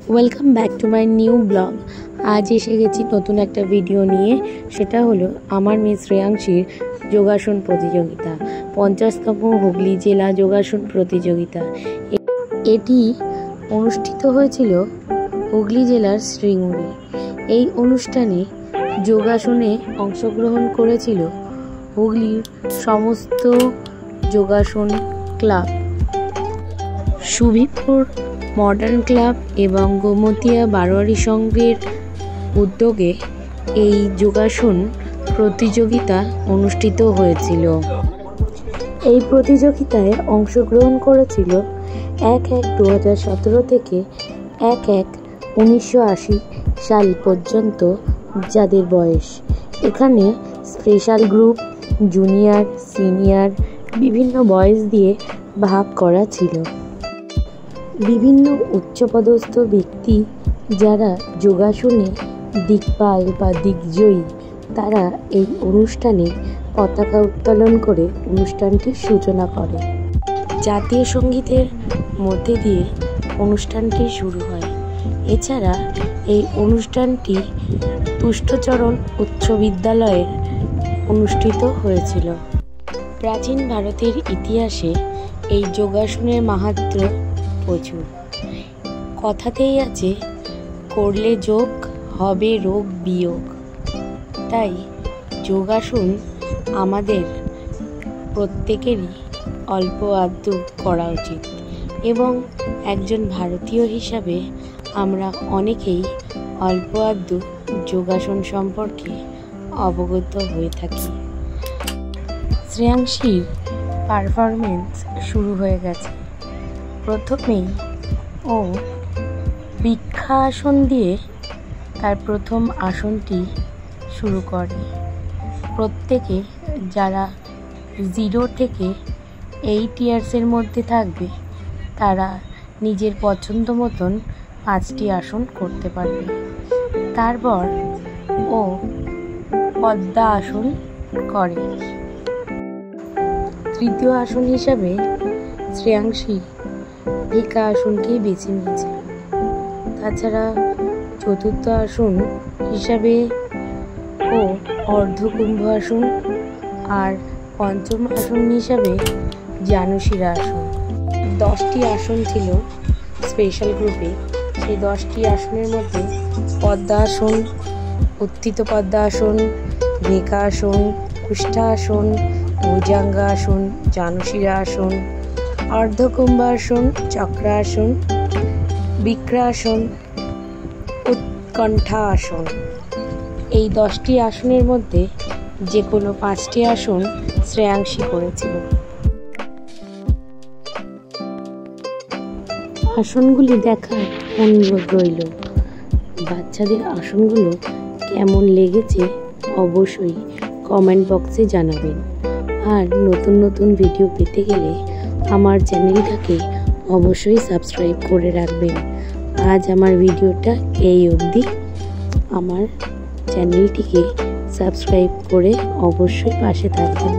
Welcome back to my new blog. আজ এসে গেছি নতুন একটা ভিডিও নিয়ে। সেটা হলো আমার মেয়ে শ্রেয়াংশীর যোগাসন প্রতিযোগিতা, 50তম হুগলি জেলা যোগাসন প্রতিযোগিতা। এটি অনুষ্ঠিত হয়েছিল হুগলি জেলার শ্রীঙ্গুরে। এই অনুষ্ঠানে যোগাসনে অংশগ্রহণ করেছিল হুগলির সমস্ত যোগাসন ক্লাব, সুবিপুর মডার্ন ক্লাব এবং গোমতিয়া বারোয়ারি সংঘের উদ্যোগে এই যোগাসন প্রতিযোগিতা অনুষ্ঠিত হয়েছিল। এই প্রতিযোগিতায় অংশগ্রহণ করেছিল 1/1/2017 থেকে 1/1/1980 সাল পর্যন্ত যাদের বয়স। এখানে স্পেশাল গ্রুপ, জুনিয়র, সিনিয়র বিভিন্ন বয়স দিয়ে ভাগ করা ছিল। বিভিন্ন উচ্চপদস্থ ব্যক্তি যারা যোগাসনে দিকপাল বা দিগ্জয়ী, তারা এই অনুষ্ঠানে পতাকা উত্তোলন করে অনুষ্ঠানটির সূচনা করে। জাতীয় সঙ্গীতের মধ্যে দিয়ে অনুষ্ঠানটি শুরু হয়। এছাড়া এই অনুষ্ঠানটি তুষ্টচরণ উচ্চ বিদ্যালয়ে অনুষ্ঠিত হয়েছিল। প্রাচীন ভারতের ইতিহাসে এই যোগাসনের মাহাত্ম্য প্রচুর। কথাতেই আছে, করলে যোগ হবে রোগ বিয়োগ। তাই যোগাসন আমাদের প্রত্যেকেরই অল্প আধটু করা উচিত এবং একজন ভারতীয় হিসাবে আমরা অনেকেই অল্প আধটু যোগাসন সম্পর্কে অবগত হয়ে থাকি। শ্রেয়াংশীর পারফরমেন্স শুরু হয়ে গেছে। প্রথমেই ও বৃক্ষাসন দিয়ে তার প্রথম আসনটি শুরু করে। প্রত্যেকে যারা 0 থেকে 8 ইয়ার্সের মধ্যে থাকবে তারা নিজের পছন্দ মতন 5টি আসন করতে পারবে। তারপর ও পদ্মা আসন করে। তৃতীয় আসন হিসাবে শ্রেয়াংশী ভিকা আসনকেই বেছে নিয়েছে। তাছাড়া চতুর্থ আসন হিসাবে ও অর্ধকুম্ভ আসন আর পঞ্চম আসন হিসাবে জানুশিরা আসন। 10টি আসন ছিল স্পেশাল গ্রুপে। সেই 10টি আসনের মধ্যে পদ্মা আসন, উত্থিত পদ্মা আসন, ভিকা আসন, কুষ্ঠা আসন, ভুজাঙ্গা আসন, জানুশিরা আসন, অর্ধকুম্ভাসন, চক্রাসন, বিক্রাসন, উৎকণ্ঠা আসন। এই 10টি আসনের মধ্যে যে কোনো 5টি আসন শ্রেয়াংশী করেছিল। আসনগুলি দেখার অনুরোধ রইল। বাচ্চাদের আসনগুলো কেমন লেগেছে অবশ্যই কমেন্ট বক্সে জানাবেন। আর নতুন নতুন ভিডিও পেতে গেলে আমার চ্যানেলটাকে অবশ্যই সাবস্ক্রাইব করে রাখবেন। আজ আমার ভিডিওটা এই অবধি। আমার চ্যানেলটিকে সাবস্ক্রাইব করে অবশ্যই পাশে থাকবেন।